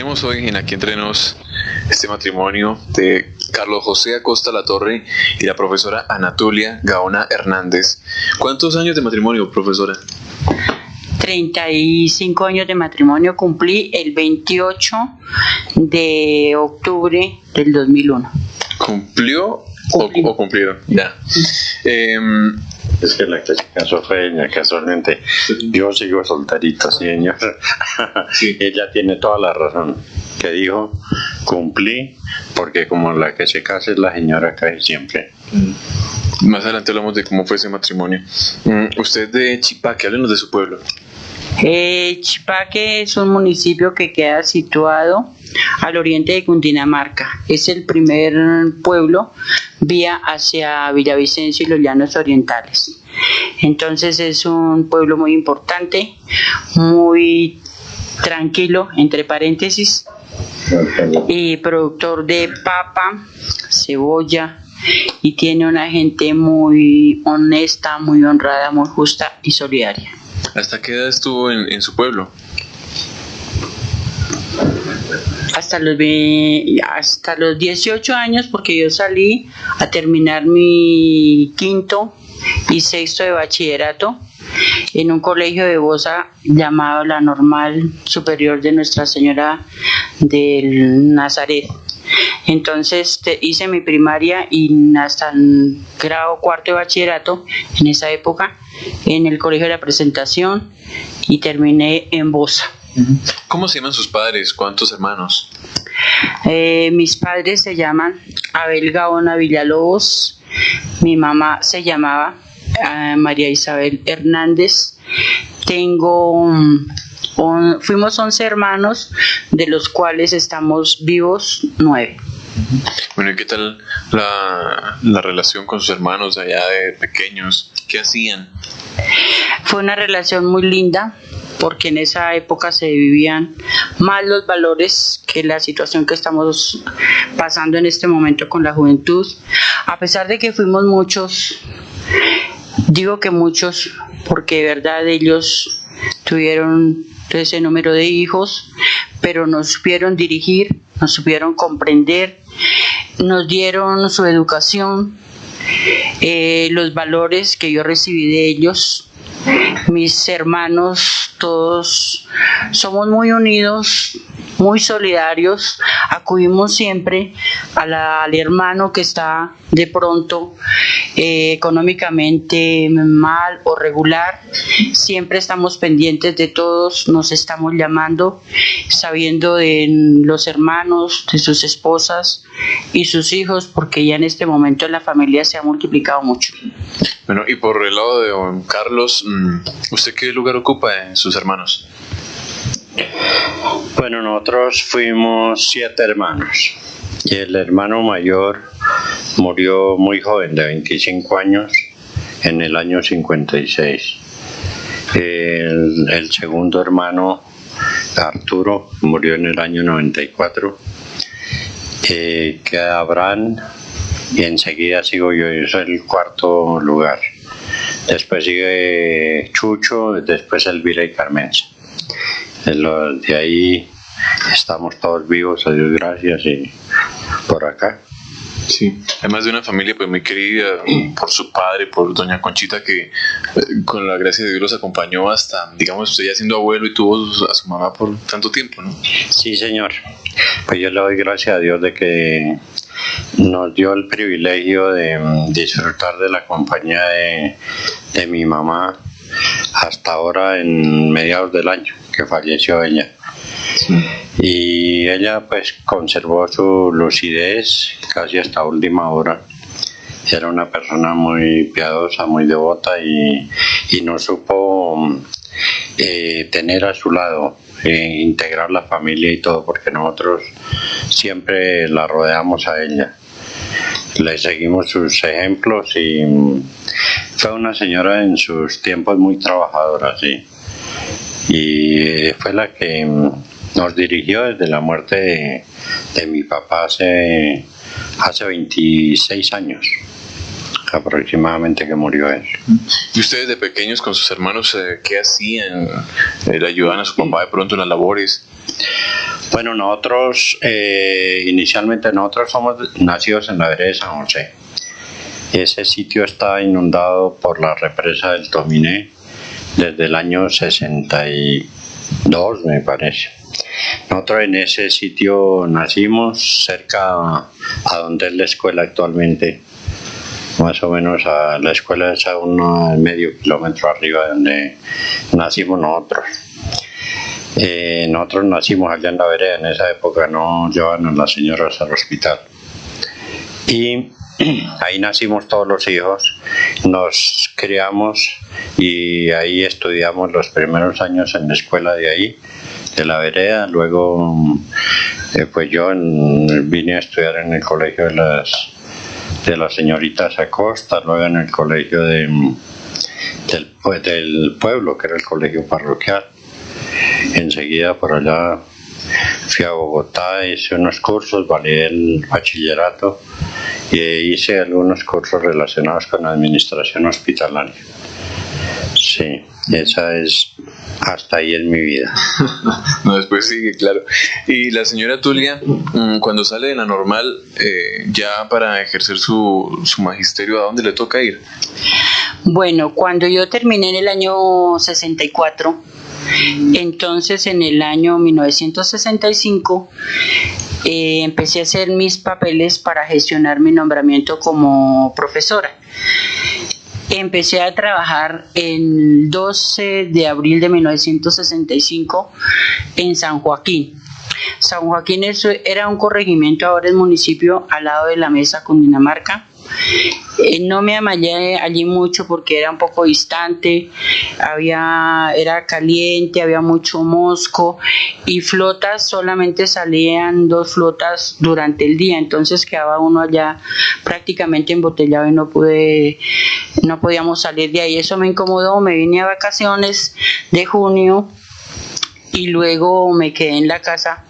Tenemos hoy en Aquí Entre Nos este matrimonio de Carlos José Acosta Latorre y la profesora Anatolia Gaona Hernández. ¿Cuántos años de matrimonio, profesora? 35 años de matrimonio, cumplí el 28 de octubre del 2001. ¿Cumplió o cumplieron? Ya. Es que la que se casó fue ella, casualmente. Yo sigo solterito, señor. Sí. Ella tiene toda la razón. Que dijo, cumplí, porque como la que se casa es la señora casi siempre. Más adelante hablamos de cómo fue ese matrimonio. Usted es de Chipaque, háblenos de su pueblo. Chipaque es un municipio que queda situado al oriente de Cundinamarca. Es el primer pueblo vía hacia Villavicencio y los Llanos Orientales. Entonces es un pueblo muy importante, muy tranquilo, entre paréntesis, y productor de papa, cebolla, y tiene una gente muy honesta, muy honrada, muy justa y solidaria. ¿Hasta qué edad estuvo en su pueblo? Hasta los 18 años, porque yo salí a terminar mi quinto y sexto de bachillerato en un colegio de Bosa llamado la Normal Superior de Nuestra Señora del Nazaret. Entonces hice mi primaria y hasta el grado cuarto de bachillerato en esa época en el Colegio de la Presentación y terminé en Bosa. ¿Cómo se llaman sus padres? ¿Cuántos hermanos? Mis padres se llaman Abel Gaona Villalobos, mi mamá se llamaba María Isabel Hernández. Fuimos 11 hermanos, de los cuales estamos vivos 9. Bueno, ¿y qué tal la relación con sus hermanos allá de pequeños? ¿Qué hacían? Fue una relación muy linda, porque en esa época se vivían más los valores que la situación que estamos pasando en este momento con la juventud. A pesar de que fuimos muchos, digo que muchos, porque de verdad ellos tuvieron ese número de hijos, pero nos supieron dirigir, nos supieron comprender, nos dieron su educación, los valores que yo recibí de ellos. Mis hermanos todos somos muy unidos, muy solidarios, acudimos siempre al hermano que está de pronto económicamente mal o regular. Siempre estamos pendientes de todos, nos estamos llamando, sabiendo de los hermanos, de sus esposas y sus hijos, porque ya en este momento la familia se ha multiplicado mucho. Bueno, y por el lado de don Carlos, ¿usted qué lugar ocupa en sus hermanos? Bueno, nosotros fuimos 7 hermanos y el hermano mayor murió muy joven, de 25 años, en el año 56. El segundo hermano, Arturo, murió en el año 94. Queda Abraham y enseguida sigo yo, soy el cuarto lugar. Después sigue Chucho, después Elvira y Carmenza. De ahí estamos todos vivos, a Dios gracias, y por acá. Sí, además de una familia pues muy querida por su padre, por doña Conchita, que con la gracia de Dios los acompañó hasta, digamos, usted ya siendo abuelo y tuvo a su mamá por tanto tiempo, ¿no? Sí, señor. Pues yo le doy gracias a Dios de que nos dio el privilegio de disfrutar de la compañía de mi mamá hasta ahora, en mediados del año que falleció ella. Sí. Y ella pues conservó su lucidez casi hasta última hora. Era una persona muy piadosa, muy devota y nos supo tener a su lado, integrar la familia y todo, porque nosotros siempre la rodeamos a ella. Le seguimos sus ejemplos y fue una señora en sus tiempos muy trabajadora, sí. Y fue la que nos dirigió desde la muerte de mi papá hace 26 años aproximadamente que murió él. ¿Y ustedes de pequeños con sus hermanos qué hacían? ¿Le ayudaban a su papá de pronto en las labores? Bueno, nosotros, inicialmente nosotros somos nacidos en la vereda de San José. Ese sitio está inundado por la represa del Tominé desde el año 62, me parece. Nosotros en ese sitio nacimos, cerca a donde es la escuela actualmente. Más o menos a la escuela es a medio kilómetro arriba de donde nacimos nosotros. Nosotros nacimos allá en la vereda, en esa época no llevaban a las señoras al hospital. Y ahí nacimos todos los hijos, nos criamos y ahí estudiamos los primeros años en la escuela de ahí, de la vereda. Luego pues yo vine a estudiar en el colegio de las señoritas Acosta, luego en el colegio del pueblo, que era el colegio parroquial. Enseguida por allá fui a Bogotá, hice unos cursos, validé el bachillerato y hice algunos cursos relacionados con la administración hospitalaria. Sí, esa es hasta ahí en mi vida. No, después sigue, claro. Y la señora Tulia, cuando sale de la normal, ya para ejercer su magisterio, ¿a dónde le toca ir? Bueno, cuando yo terminé en el año 64, entonces en el año 1965 empecé a hacer mis papeles para gestionar mi nombramiento como profesora. Empecé a trabajar el 12 de abril de 1965 en San Joaquín. San Joaquín era un corregimiento, ahora es municipio, al lado de la Mesa, Cundinamarca. No me amallé allí mucho porque era un poco distante, era caliente, había mucho mosco y flotas, solamente salían 2 flotas durante el día, entonces quedaba uno allá prácticamente embotellado y no podíamos salir de ahí. Eso me incomodó, me vine a vacaciones de junio y luego me quedé en la casa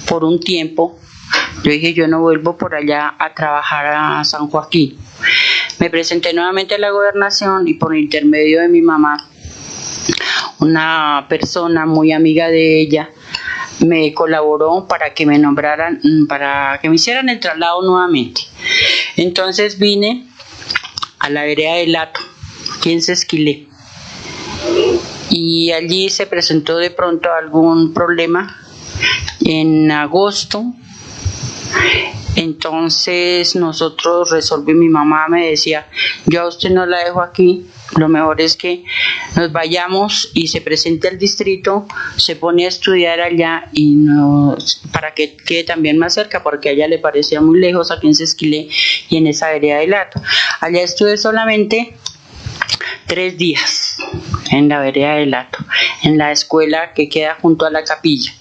por un tiempo. Yo dije, yo no vuelvo por allá a trabajar a San Joaquín. Me presenté nuevamente a la gobernación y por intermedio de mi mamá, una persona muy amiga de ella, me colaboró para que me nombraran, para que me hicieran el traslado nuevamente. Entonces vine a la vereda de Lato, aquí en Sesquilé, y allí se presentó de pronto algún problema en agosto. Entonces nosotros resolvimos, mi mamá me decía, yo a usted no la dejo aquí, lo mejor es que nos vayamos y se presente al distrito, se pone a estudiar allá y para que quede también más cerca, porque a ella le parecía muy lejos aquí en Sesquilé y en esa vereda de Lato. Allá estuve solamente 3 días en la vereda de Lato, en la escuela que queda junto a la capilla.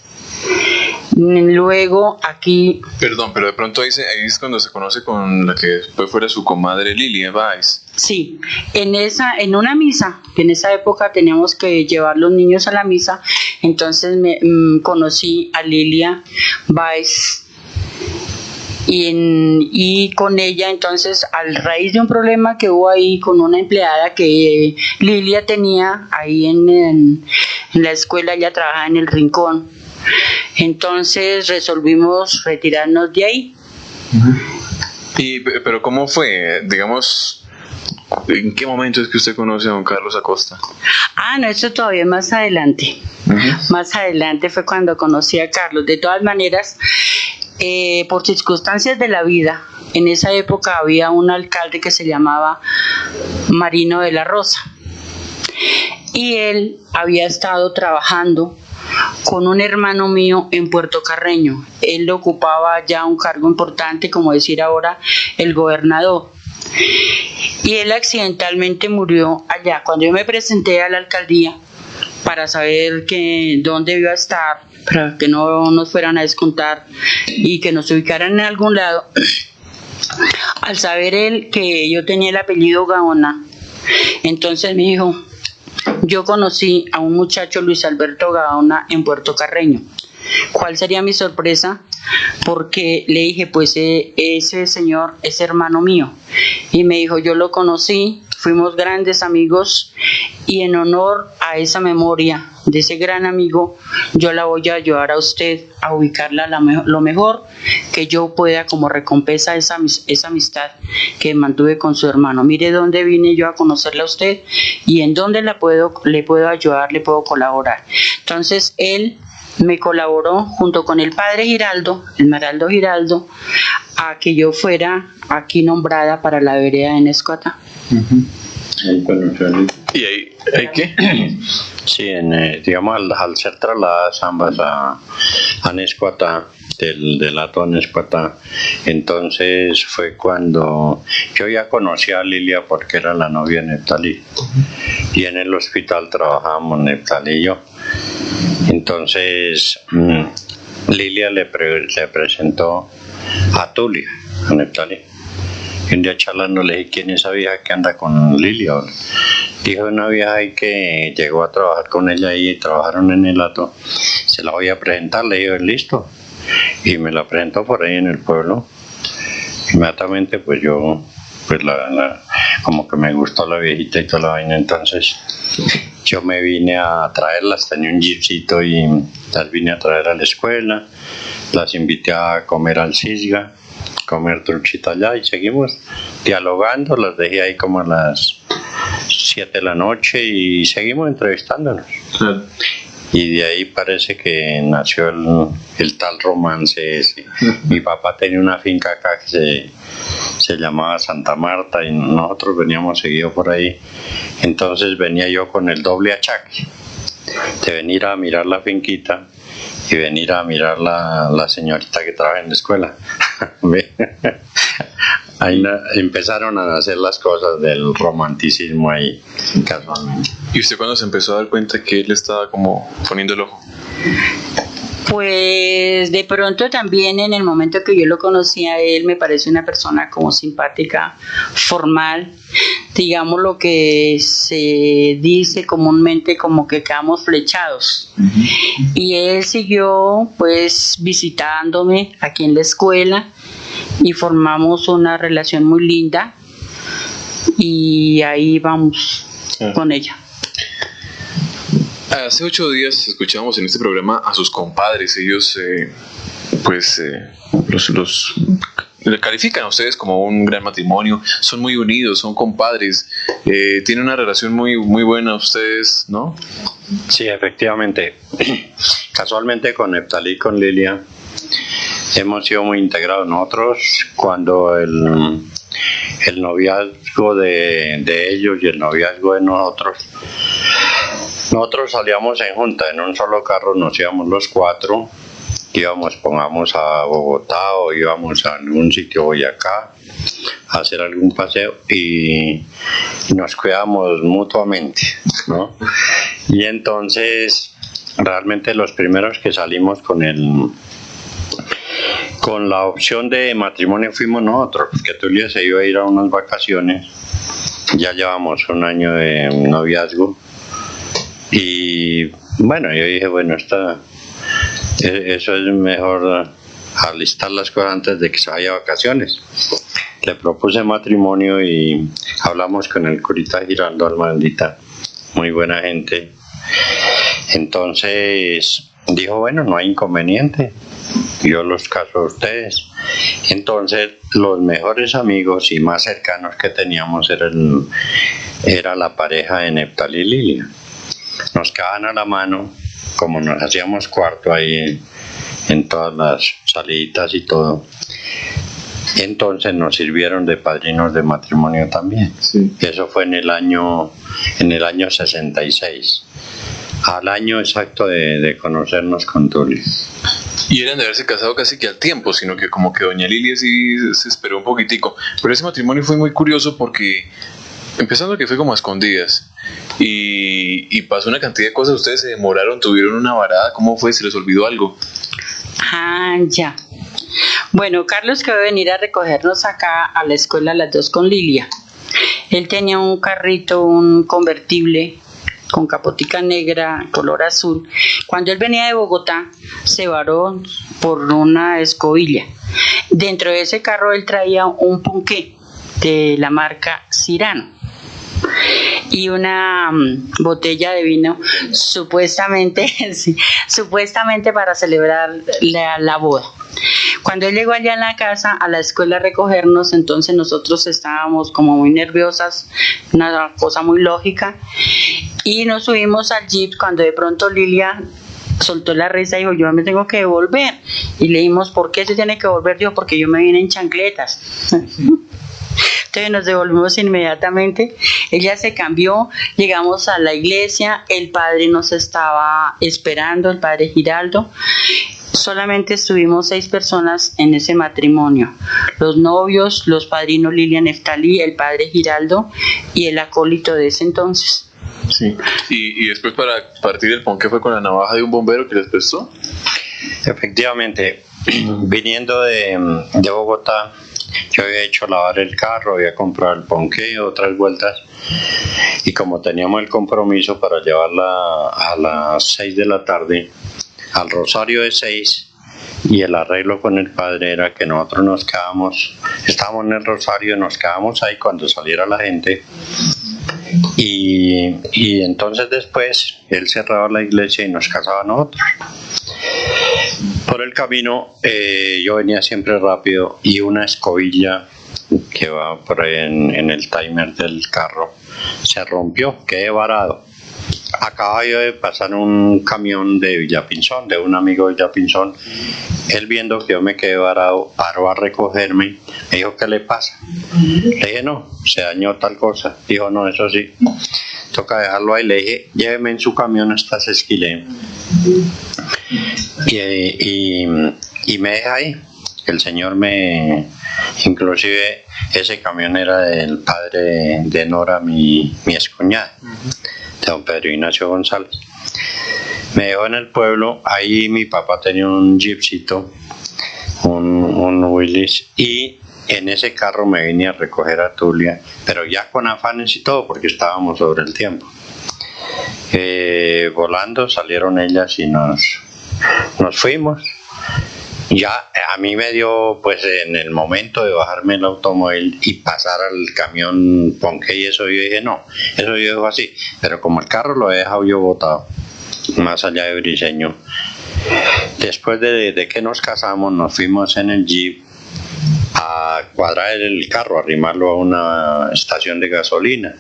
Luego aquí... Perdón, pero de pronto ahí es cuando se conoce con la que después fuera su comadre Lilia Báez. Sí, en una misa, que en esa época teníamos que llevar los niños a la misa, entonces conocí a Lilia Báez y con ella, entonces, a raíz de un problema que hubo ahí con una empleada que Lilia tenía ahí en la escuela, ella trabajaba en el Rincón. Entonces resolvimos retirarnos de ahí. Pero ¿cómo fue? Digamos, ¿en qué momento es que usted conoce a don Carlos Acosta? No, eso todavía más adelante. Más adelante fue cuando conocí a Carlos. De todas maneras, por circunstancias de la vida, en esa época había un alcalde que se llamaba Marino de la Rosa. Y él había estado trabajando con un hermano mío en Puerto Carreño. Él ocupaba ya un cargo importante, como decir ahora el gobernador. Y él accidentalmente murió allá. Cuando yo me presenté a la alcaldía para saber dónde iba a estar, para que no nos fueran a descontar y que nos ubicaran en algún lado, al saber él que yo tenía el apellido Gaona, entonces me dijo, yo conocí a un muchacho, Luis Alberto Gaona, en Puerto Carreño. ¿Cuál sería mi sorpresa? Porque le dije, pues ese señor es hermano mío. Y me dijo, yo lo conocí, fuimos grandes amigos y en honor a esa memoria de ese gran amigo, yo la voy a ayudar a usted a ubicarla lo mejor que yo pueda como recompensa a esa amistad que mantuve con su hermano. Mire dónde vine yo a conocerla a usted y en dónde le puedo ayudar, le puedo colaborar. Entonces él me colaboró junto con el padre Giraldo, el Maraldo Giraldo, a que yo fuera aquí nombrada para la vereda de Nescuata. ¿Y ahí qué? Sí, digamos, al ser trasladadas ambas a Nescuata, del Hato a Nescuata, entonces fue cuando yo ya conocí a Lilia porque era la novia de Neftalí, y en el hospital trabajábamos Neftalí y yo. Entonces Lilia le presentó a Tulia, a Neftalí. Y un día charlando le dije, ¿quién es esa vieja que anda con Lilia? Dijo una vieja ahí que llegó a trabajar con ella y trabajaron en el Hato. Se la voy a presentar, le dije, listo. Y me la presentó por ahí en el pueblo. Inmediatamente pues yo, pues como que me gustó la viejita y toda la vaina. Entonces yo me vine a traerlas, tenía un jeepcito y las vine a traer a la escuela. Las invité a comer al Cisga, comer truchita allá y seguimos dialogando. Las dejé ahí como a las 7 de la noche y seguimos entrevistándonos. Claro. Y de ahí parece que nació el tal romance ese. Mi papá tenía una finca acá que se llamaba Santa Marta y nosotros veníamos seguido por ahí. Entonces venía yo con el doble achaque de venir a mirar la finquita y venir a mirar la señorita que trabaja en la escuela. Ahí empezaron a nacer las cosas del romanticismo ahí, casualmente. ¿Y usted cuándo se empezó a dar cuenta que él estaba como poniendo el ojo? Pues de pronto también en el momento que yo lo conocí a él me parece una persona como simpática, formal, digamos lo que se dice comúnmente como que quedamos flechados. Y él siguió pues visitándome aquí en la escuela y formamos una relación muy linda y ahí vamos con ella. Hace 8 días escuchamos en este programa a sus compadres. Ellos los califican a ustedes como un gran matrimonio. Son muy unidos, son compadres. Tienen una relación muy, muy buena ustedes, ¿no? Sí, efectivamente. Casualmente con Neftalí y con Lilia hemos sido muy integrados. Nosotros cuando el noviazgo de ellos y el noviazgo de nosotros salíamos en junta, en un solo carro nos íbamos los 4, íbamos, pongamos, a Bogotá o íbamos a algún sitio Boyacá a hacer algún paseo y nos cuidamos mutuamente, ¿no? Y entonces realmente los primeros que salimos con la opción de matrimonio fuimos nosotros, porque Tulia se iba a ir a unas vacaciones, ya llevamos un año de noviazgo. Y bueno, yo dije, bueno, eso es mejor alistar las cosas antes de que se vaya a vacaciones. Le propuse matrimonio y hablamos con el curita Giraldo Almandita, muy buena gente. Entonces dijo, bueno, no hay inconveniente, yo los caso a ustedes. Entonces los mejores amigos y más cercanos que teníamos era la pareja de Neftalí y Lilia. Nos quedaban a la mano, como nos hacíamos cuarto ahí en todas las salidas y todo. Entonces nos sirvieron de padrinos de matrimonio también. Sí. Eso fue en el año 66, al año exacto de conocernos con Tulia. Y eran de haberse casado casi que al tiempo, sino que como que doña Lilia sí se esperó un poquitico. Pero ese matrimonio fue muy curioso porque, empezando que fue como a escondidas, y pasó una cantidad de cosas. Ustedes se demoraron, tuvieron una varada. ¿Cómo fue? ¿Se les olvidó algo? Ya. Bueno, Carlos que va a venir a recogernos acá a la escuela las 2 con Lilia. Él tenía un carrito, un convertible con capotica negra, color azul. Cuando él venía de Bogotá, se varó por una escobilla. Dentro de ese carro él traía un ponqué de la marca Cirano. y una botella de vino, supuestamente, sí, supuestamente para celebrar la boda. Cuando él llegó allá en la casa, a la escuela a recogernos, entonces nosotros estábamos como muy nerviosas, una cosa muy lógica, y nos subimos al jeep cuando de pronto Lilia soltó la risa y dijo, yo me tengo que devolver. Y le dijimos, ¿por qué se tiene que devolver? Dijo, porque yo me vine en chancletas. Entonces nos devolvimos inmediatamente. Ella se cambió, llegamos a la iglesia, el padre nos estaba esperando, el padre Giraldo. Solamente estuvimos 6 personas en ese matrimonio: los novios, los padrinos Lilia Neftalí, el padre Giraldo y el acólito de ese entonces. Sí. Y después, para partir el ponqué, fue con la navaja de un bombero que les prestó. Efectivamente, viniendo de Bogotá, yo había hecho lavar el carro, había comprado el ponqué, otras vueltas, y como teníamos el compromiso para llevarla a las 6 de la tarde al rosario de 6, y el arreglo con el padre era que nosotros estábamos en el rosario, nos quedábamos ahí cuando saliera la gente, y entonces después él cerraba la iglesia y nos casaba a nosotros. Por el camino yo venía siempre rápido, y una escobilla que va por ahí en el timer del carro se rompió, quedé varado. Acababa yo de pasar un camión de Villapinzón, de un amigo de Villapinzón. Él, viendo que yo me quedé varado, paró a recogerme. Me dijo, ¿qué le pasa? Le dije, no, se dañó tal cosa. Dijo, no, eso sí, toca dejarlo ahí. Le dije, lléveme en su camión hasta Sesquilé. Y me deja ahí. El señor inclusive ese camión era del padre de Nora, mi excuñada, de don Pedro Ignacio González. Me dejó en el pueblo. Ahí mi papá tenía un jeepcito, un Willys, y en ese carro me vine a recoger a Tulia, pero ya con afanes y todo, porque estábamos sobre el tiempo. Volando salieron ellas y nos fuimos. Ya a mí me dio, pues, en el momento de bajarme el automóvil y pasar al camión ponqué y eso, yo dije, no, eso yo dejo así. Pero como el carro lo he dejado yo botado, más allá de Briceño, después de que nos casamos, nos fuimos en el jeep a cuadrar el carro, arrimarlo a una estación de gasolina.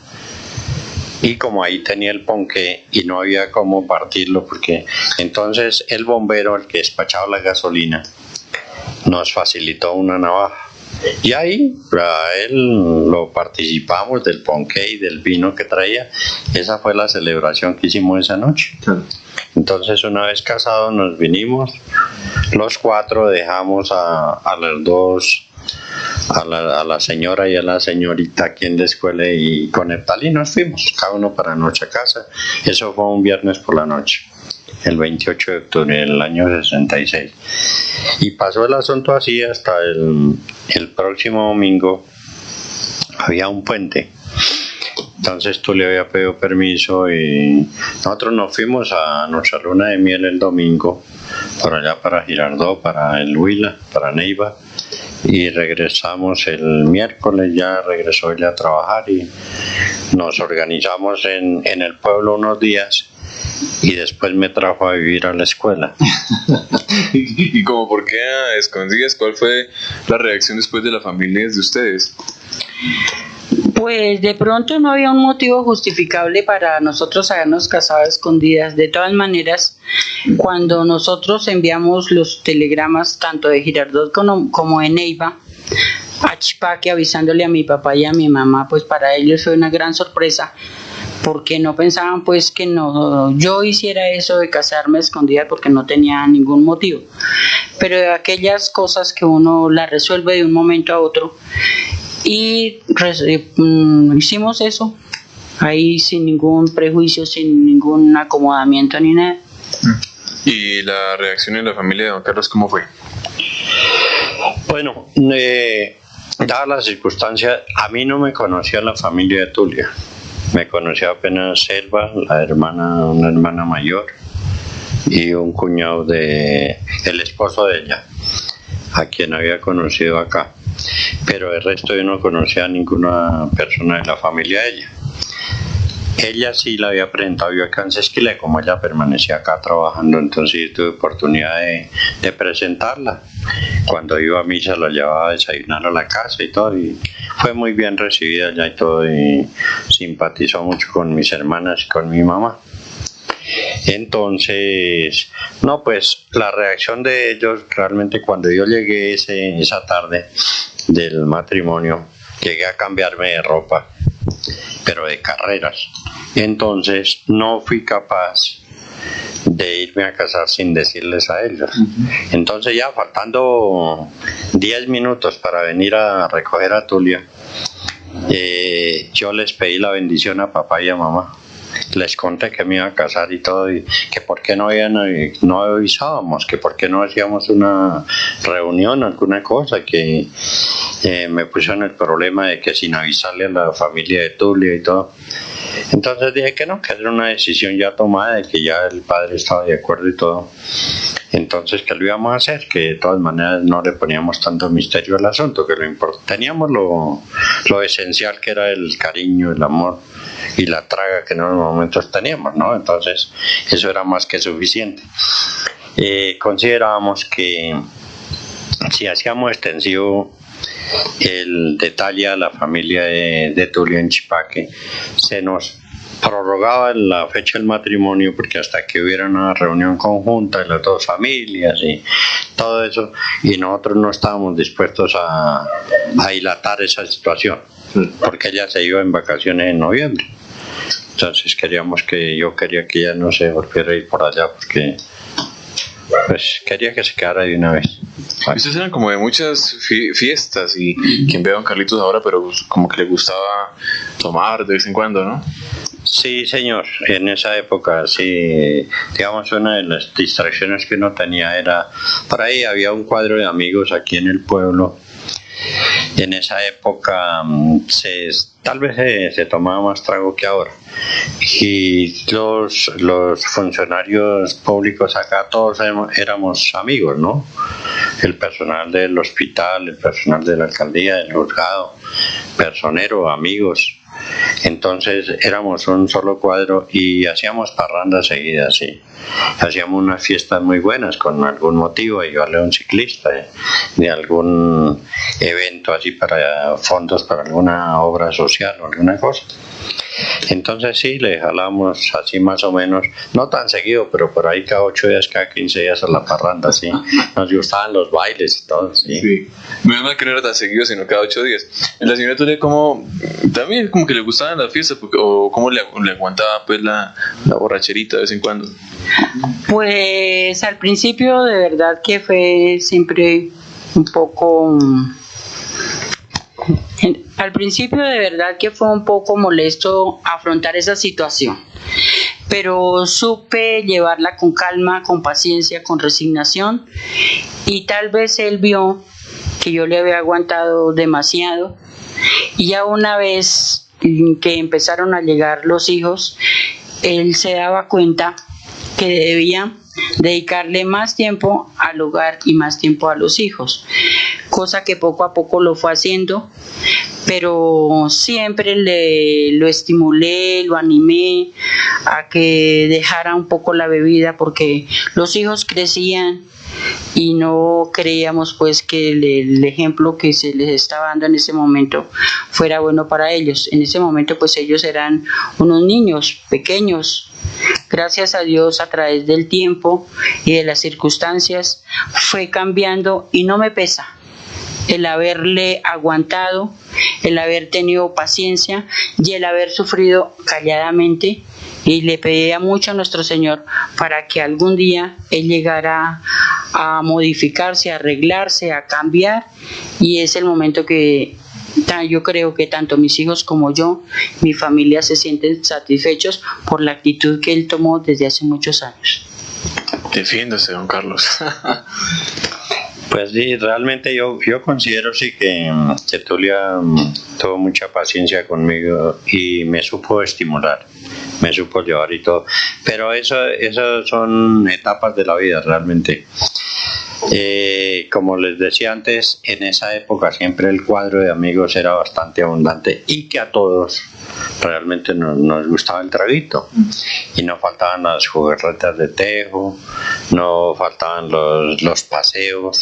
Y como ahí tenía el ponqué y no había cómo partirlo, porque entonces el bombero, el que despachaba la gasolina, nos facilitó una navaja. Y ahí a él lo participamos del ponqué y del vino que traía. Esa fue la celebración que hicimos esa noche. Entonces, una vez casados, nos vinimos los 4, dejamos a las 2, a la señora y a la señorita aquí en la escuela, y con Neftalí nos fuimos, cada uno para nuestra casa. Eso fue un viernes por la noche, el 28 de octubre del año 66. Y pasó el asunto así hasta el próximo domingo. Había un puente. Entonces tú le había pedido permiso y nosotros nos fuimos a nuestra luna de miel el domingo, por allá para Girardot, para el Huila, para Neiva, y regresamos el miércoles. Ya regresó ella a trabajar y nos organizamos en el pueblo unos días, y después me trajo a vivir a la escuela. ¿Y como por qué a escondidas? ¿Cuál fue la reacción después de la familia de ustedes? Pues de pronto no había un motivo justificable para nosotros habernos casado a escondidas. De todas maneras, cuando nosotros enviamos los telegramas tanto de Girardot como de Neiva a Chipaque avisándole a mi papá y a mi mamá, pues para ellos fue una gran sorpresa, porque no pensaban pues que no yo hiciera eso de casarme a escondidas, porque no tenía ningún motivo. Pero de aquellas cosas que uno las resuelve de un momento a otro, y hicimos eso ahí sin ningún prejuicio, sin ningún acomodamiento ni nada. ¿Y la reacción de la familia de don Carlos cómo fue? Bueno, dadas las circunstancias, a mí no me conocía la familia de Tulia. Me conocía apenas Selva, una hermana mayor, y un cuñado el esposo de ella, a quien había conocido acá. Pero el resto yo no conocía a ninguna persona de la familia de ella. Ella sí la había presentado yo acá en Sesquilé, como ella permanecía acá trabajando, entonces tuve oportunidad de presentarla. Cuando iba a misa la llevaba a desayunar a la casa y todo, y fue muy bien recibida allá y todo, y simpatizó mucho con mis hermanas y con mi mamá. Entonces, no, pues la reacción de ellos, realmente cuando yo llegué esa tarde del matrimonio, llegué a cambiarme de ropa, pero de carreras. Entonces no fui capaz de irme a casar sin decirles a ellos. Entonces ya faltando 10 minutos para venir a recoger a Tulia, yo les pedí la bendición a papá y a mamá. Les conté que me iba a casar y todo, y que por qué no avisábamos, que por qué no hacíamos una reunión, alguna cosa, que me pusieron el problema de que sin avisarle a la familia de Tulia y todo. Entonces dije que no, que era una decisión ya tomada, de que ya el padre estaba de acuerdo y todo. Entonces, ¿qué lo íbamos a hacer? Que de todas maneras no le poníamos tanto misterio al asunto, que teníamos lo esencial, que era el cariño, el amor y la traga que en unos momentos teníamos, ¿no? Entonces, eso era más que suficiente. Considerábamos que si hacíamos extensivo el detalle a la familia de Tulia en Chipaque, se nos prorrogaba la fecha del matrimonio, porque hasta que hubiera una reunión conjunta de las dos familias y todo eso, y nosotros no estábamos dispuestos a dilatar esa situación, porque ella se iba en vacaciones en noviembre. Entonces yo quería que ella no se volviera a ir por allá, porque pues quería que se quedara de una vez. Ustedes eran como de muchas fiestas, y quien ve a don Carlitos ahora, pero como que le gustaba tomar de vez en cuando, ¿no? Sí, señor. En esa época, sí, digamos, una de las distracciones que uno tenía era, por ahí había un cuadro de amigos aquí en el pueblo. En esa época tal vez se tomaba más trago que ahora, y los funcionarios públicos acá todos éramos amigos, ¿no? El personal del hospital, el personal de la alcaldía, del juzgado, personero, amigos. Entonces éramos un solo cuadro y hacíamos parrandas seguidas, sí. Hacíamos unas fiestas muy buenas con algún motivo, de llevarle a un ciclista, de algún evento así, para fondos para alguna obra social o alguna cosa. Entonces sí, le jalamos así más o menos, no tan seguido, pero por ahí cada 8 días, cada 15 días a la parranda, sí. Nos gustaban los bailes y todo, sí. Sí. Menos mal que no era tan seguido, sino cada 8 días. La señora Tulia, ¿cómo también como que le gustaban las fiestas, o cómo le aguantaba pues la borracherita de vez en cuando? Pues al principio de verdad que fue siempre un poco... Al principio de verdad que fue un poco molesto afrontar esa situación, pero supe llevarla con calma, con paciencia, con resignación, y tal vez él vio que yo le había aguantado demasiado, y ya una vez que empezaron a llegar los hijos, él se daba cuenta que debía dedicarle más tiempo al hogar y más tiempo a los hijos, cosa que poco a poco lo fue haciendo, pero siempre lo estimulé, lo animé a que dejara un poco la bebida, porque los hijos crecían y no creíamos pues que el ejemplo que se les estaba dando en ese momento fuera bueno para ellos. En ese momento pues ellos eran unos niños pequeños. Gracias a Dios, a través del tiempo y de las circunstancias fue cambiando, y no me pesa el haberle aguantado, el haber tenido paciencia y el haber sufrido calladamente, y le pedía mucho a nuestro Señor para que algún día Él llegara a modificarse, a arreglarse, a cambiar, y es el momento que yo creo que tanto mis hijos como yo, mi familia, se sienten satisfechos por la actitud que Él tomó desde hace muchos años. Defiéndase, don Carlos. Pues sí, realmente yo considero sí que Tulia tuvo mucha paciencia conmigo y me supo estimular, me supo llevar y todo, pero esas son etapas de la vida realmente. Como les decía antes, en esa época siempre el cuadro de amigos era bastante abundante y que a todos realmente nos gustaba el traguito. Y no faltaban las jugarretas de tejo, no faltaban los paseos,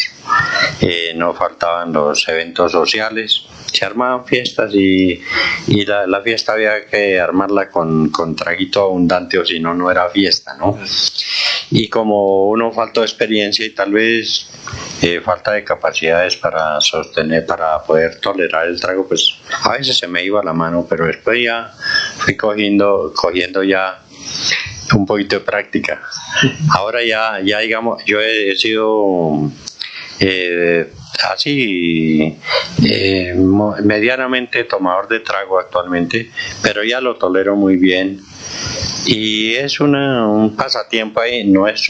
no faltaban los eventos sociales. Se armaban fiestas y la fiesta había que armarla con traguito abundante, o si no, no era fiesta, ¿no? Y como uno faltó de experiencia y tal vez falta de capacidades para sostener, para poder tolerar el trago, pues a veces se me iba la mano, pero después ya fui cogiendo ya un poquito de práctica. Ahora ya digamos, yo he sido así medianamente tomador de trago actualmente, pero ya lo tolero muy bien y es un pasatiempo ahí. No es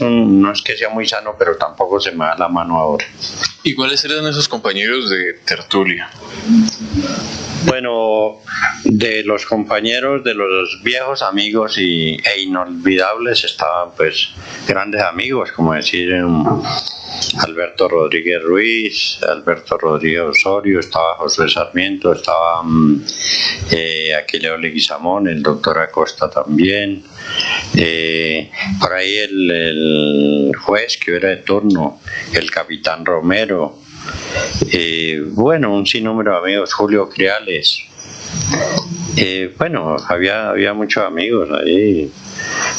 que sea muy sano, pero tampoco se me da la mano ahora. ¿Y cuáles eran esos compañeros de tertulia? Bueno, de los compañeros, de los viejos amigos e inolvidables estaban pues grandes amigos, como decir Alberto Rodríguez Ruiz, Alberto Rodríguez Osorio, estaba José Sarmiento, estaba Aquileo Leguizamón, el doctor Acosta también, por ahí el juez que era de turno, el capitán Romero, bueno, un sinnúmero de amigos, Julio Criales. Bueno, había muchos amigos ahí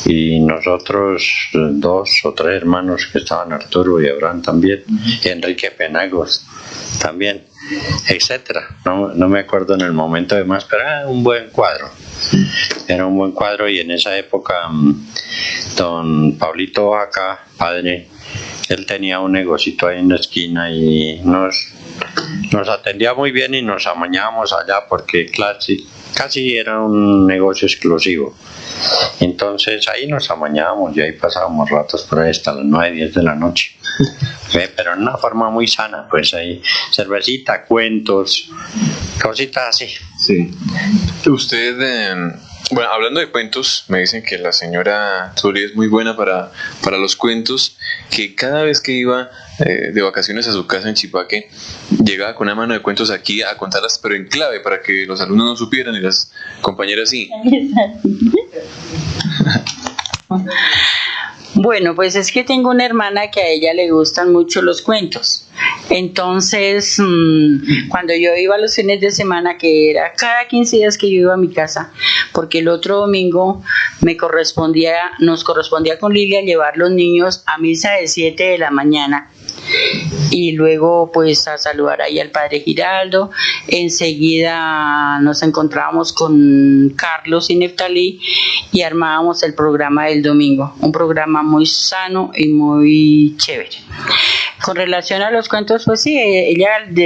y nosotros 2 o 3 hermanos que estaban, Arturo y Abraham también, y Enrique Penagos también, etcétera. No me acuerdo en el momento de más, pero era un buen cuadro. Era un buen cuadro y en esa época don Pablito Oaxaca, padre, él tenía un negocito ahí en la esquina y nos atendía muy bien y nos amañábamos allá porque casi era un negocio exclusivo. Entonces ahí nos amañábamos y ahí pasábamos ratos por ahí hasta las 9, 10 de la noche. Pero en una forma muy sana, pues ahí cervecita, cuentos, cositas así. Sí. Usted, bueno, hablando de cuentos, me dicen que la señora Tuli es muy buena para los cuentos, que cada vez que iba de vacaciones a su casa en Chipaque, llegaba con una mano de cuentos aquí a contarlas, pero en clave, para que los alumnos no supieran y las compañeras sí. Bueno, pues es que tengo una hermana que a ella le gustan mucho los cuentos. Entonces, cuando yo iba los fines de semana, que era cada 15 días que yo iba a mi casa, porque el otro domingo nos correspondía con Lilia llevar los niños a misa de 7 de la mañana. Y luego pues a saludar ahí al padre Giraldo. Enseguida nos encontrábamos con Carlos y Neftalí y armábamos el programa del domingo, un programa muy sano y muy chévere. Con relación a los cuentos, pues sí,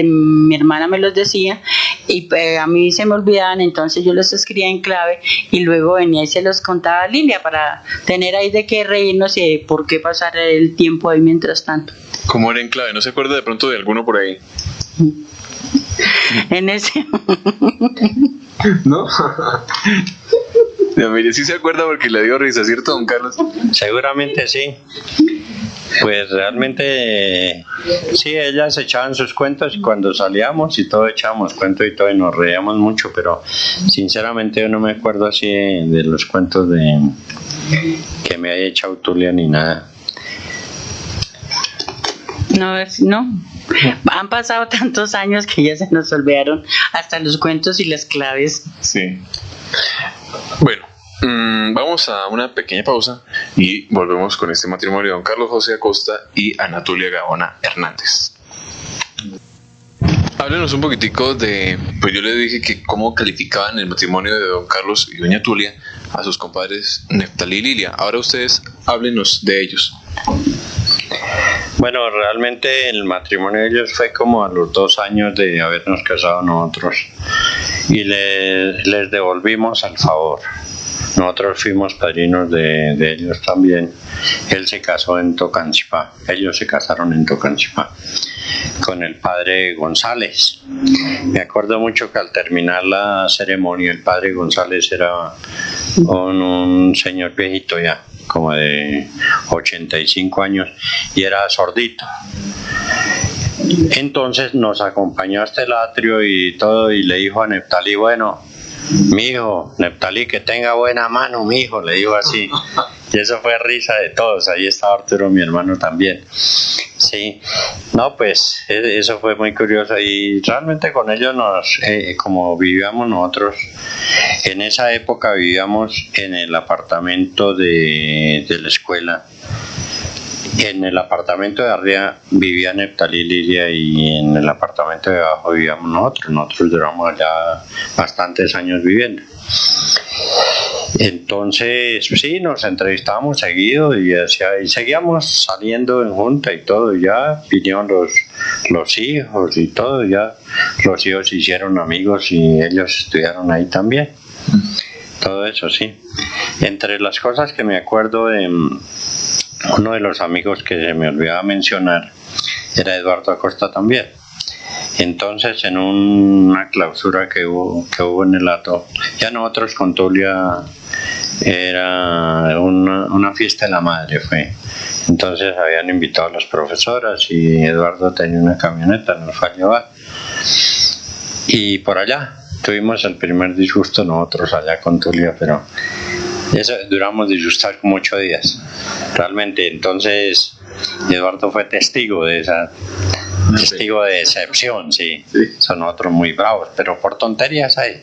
mi hermana me los decía y a mí se me olvidaban, entonces yo los escribía en clave y luego venía y se los contaba a Lilia para tener ahí de qué reírnos y de por qué pasar el tiempo ahí mientras tanto. ¿Cómo era en clave? ¿No se acuerda de pronto de alguno por ahí? En ese... ¿No? Mire, sí se acuerda porque le dio risa, ¿cierto, don Carlos? Seguramente sí. Pues realmente sí, ellas echaban sus cuentos y cuando salíamos y todo echábamos cuentos y todo y nos reíamos mucho, pero sinceramente yo no me acuerdo así de los cuentos que me haya echado Tulia ni nada. No, han pasado tantos años que ya se nos olvidaron hasta los cuentos y las claves. Sí. Bueno, vamos a una pequeña pausa y volvemos con este matrimonio de don Carlos José Acosta y Ana Tulia Gaona Hernández. Háblenos un poquitico pues yo le dije que cómo calificaban el matrimonio de don Carlos y doña Tulia a sus compadres Neftalí y Lilia. Ahora ustedes háblenos de ellos. Bueno, realmente el matrimonio de ellos fue como a los 2 años de habernos casado nosotros y les devolvimos al favor. Nosotros fuimos padrinos de ellos también. Él se casó en Tocancipá, ellos se casaron en Tocancipá con el padre González. Me acuerdo mucho que al terminar la ceremonia el padre González era un señor viejito ya. como de 85 años, y era sordito. Entonces nos acompañó hasta el atrio y todo, y le dijo a Neftalí, bueno, mijo, Neftalí, que tenga buena mano, mijo, le dijo así. Y eso fue risa de todos. Ahí estaba Arturo, mi hermano, también. Sí, no, pues eso fue muy curioso. Y realmente con ellos como vivíamos nosotros, en esa época vivíamos en el apartamento de la escuela. En el apartamento de arriba vivía Neftalí y Lilia, y en el apartamento de abajo vivíamos nosotros. Nosotros duramos allá bastantes años viviendo. Entonces, sí, nos entrevistábamos seguido y seguíamos saliendo en junta y todo. Ya vinieron los hijos y todo. Ya los hijos se hicieron amigos y ellos estudiaron ahí también. Todo eso, sí. Entre las cosas que me acuerdo de uno de los amigos que se me olvidaba mencionar era Eduardo Acosta también. Entonces, en una clausura que hubo en el Hato, ya nosotros con Tulia, era una fiesta de la madre fue. Entonces habían invitado a las profesoras y Eduardo tenía una camioneta, nos fue a llevar. Y por allá tuvimos el primer disgusto nosotros allá con Tulia, pero eso duramos disgustar como 8 días. Realmente, entonces Eduardo fue testigo de esa... Testigo de decepción, sí. Son otros muy bravos, pero por tonterías hay.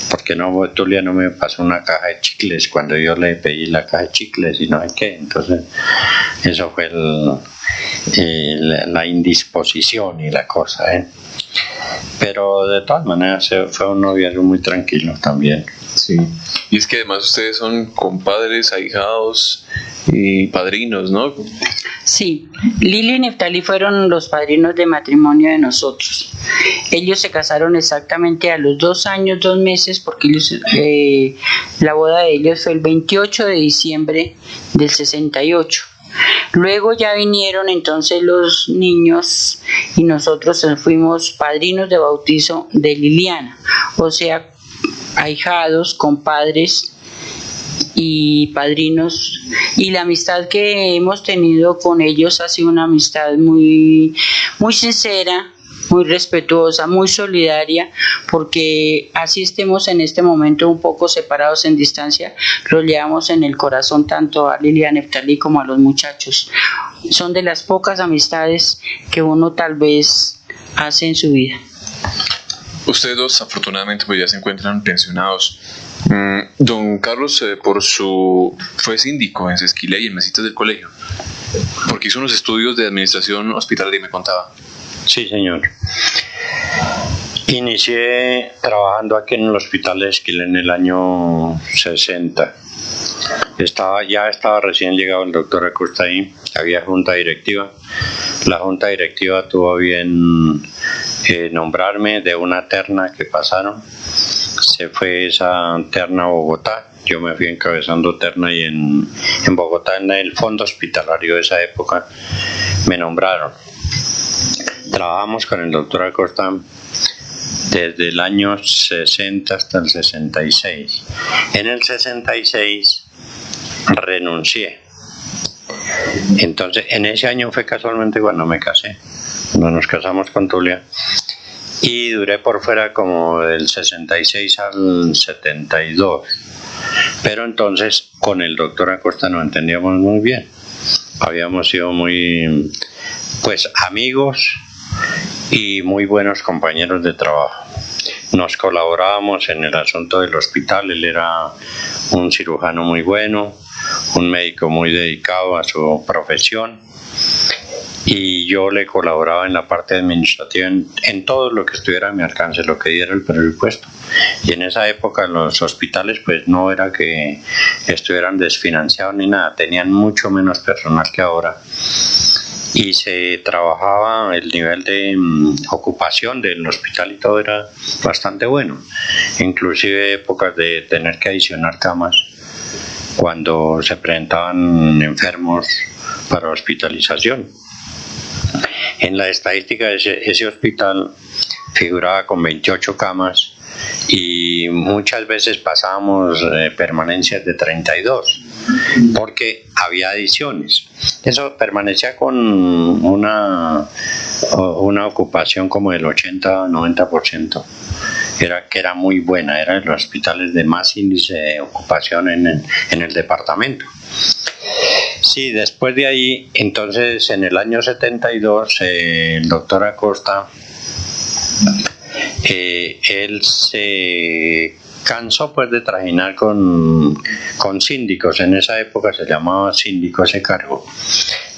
Porque Tulia no me pasó una caja de chicles cuando yo le pedí la caja de chicles y no sé qué. Entonces, eso fue la indisposición y la cosa, Pero de todas maneras fue un noviazgo muy tranquilo también. Sí, y es que además ustedes son compadres, ahijados y padrinos, ¿no? Sí, Lili y Neftalí fueron los padrinos de matrimonio de nosotros. Ellos se casaron exactamente a los 2 años, 2 meses, porque la boda de ellos fue el 28 de diciembre del 68. Luego ya vinieron entonces los niños y nosotros fuimos padrinos de bautizo de Liliana, o sea, ahijados, compadres y padrinos, y la amistad que hemos tenido con ellos ha sido una amistad muy, muy sincera, muy respetuosa, muy solidaria, porque así estemos en este momento un poco separados en distancia, los llevamos en el corazón tanto a Lilia, a Neftalí como a los muchachos. Son de las pocas amistades que uno tal vez hace en su vida. Ustedes dos afortunadamente pues ya se encuentran pensionados. Don Carlos fue síndico en Sesquilé y en Mesitas del colegio, porque hizo unos estudios de administración hospitalaria y me contaba. Sí, señor. Inicié trabajando aquí en el hospital de Esquilé en el año 60. Ya estaba recién llegado el doctor Acosta ahí, había junta directiva. La junta directiva tuvo bien nombrarme de una terna que pasaron. Se fue esa terna a Bogotá. Yo me fui encabezando terna y en Bogotá, en el fondo hospitalario de esa época, me nombraron. Trabajamos con el doctor Acosta desde el año 60 hasta el 66. En el 66 renuncié. Entonces, en ese año fue casualmente cuando me casé, cuando nos casamos con Tulia. Y duré por fuera como del 66 al 72. Pero entonces con el doctor Acosta nos entendíamos muy bien. Habíamos sido muy, amigos y muy buenos compañeros de trabajo. Nos colaborábamos en el asunto del hospital. Él era un cirujano muy bueno, un médico muy dedicado a su profesión, y yo le colaboraba en la parte administrativa en todo lo que estuviera a mi alcance, lo que diera el presupuesto. Y en esa época los hospitales pues no era que estuvieran desfinanciados ni nada, tenían mucho menos personal que ahora, y se trabajaba, el nivel de ocupación del hospital y todo era bastante bueno, inclusive épocas de tener que adicionar camas cuando se presentaban enfermos para hospitalización. En la estadística de ese hospital figuraba con 28 camas y muchas veces pasábamos permanencias de 32. porque había adiciones. Eso permanecía con una ocupación como del 80-90%, que era muy buena, era de los hospitales de más índice de ocupación en el departamento. Sí, después de ahí, entonces en el año 72, el doctor Acosta, él se cansó pues de trajinar con síndicos. En esa época se llamaba síndico ese cargo,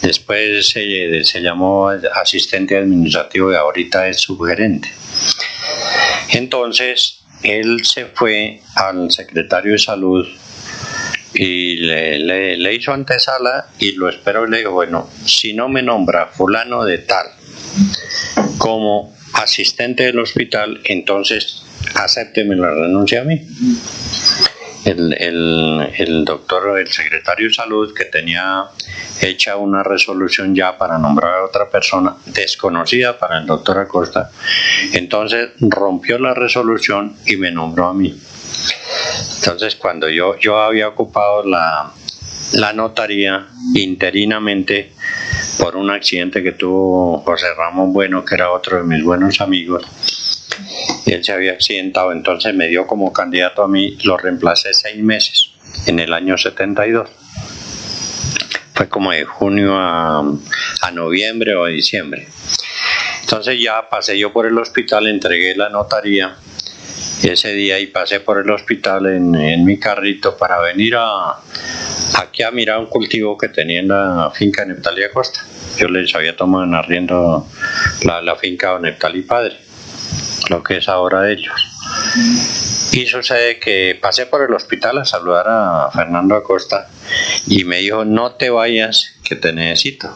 después se llamó asistente administrativo y ahorita es subgerente. Entonces él se fue al secretario de salud y le hizo antesala y lo esperó y le dijo, bueno, si no me nombra fulano de tal como asistente del hospital, entonces acépteme la renuncia a mí. El doctor, el secretario de salud, que tenía hecha una resolución ya para nombrar a otra persona desconocida para el doctor Acosta, entonces rompió la resolución y me nombró a mí. Entonces, cuando yo había ocupado la notaría interinamente por un accidente que tuvo José Ramón Bueno, que era otro de mis buenos amigos, él se había accidentado, entonces me dio como candidato a mí, lo reemplacé 6 meses, en el año 72. Fue como de junio a noviembre o a diciembre. Entonces ya pasé yo por el hospital, entregué la notaría ese día y pasé por el hospital en mi carrito para venir aquí a mirar un cultivo que tenía en la finca de Neptalí Acosta. Yo les había tomado en arriendo la finca de Neptalí Padre, lo que es ahora de ellos. Y sucede que pasé por el hospital a saludar a Fernando Acosta y me dijo, no te vayas, que te necesito.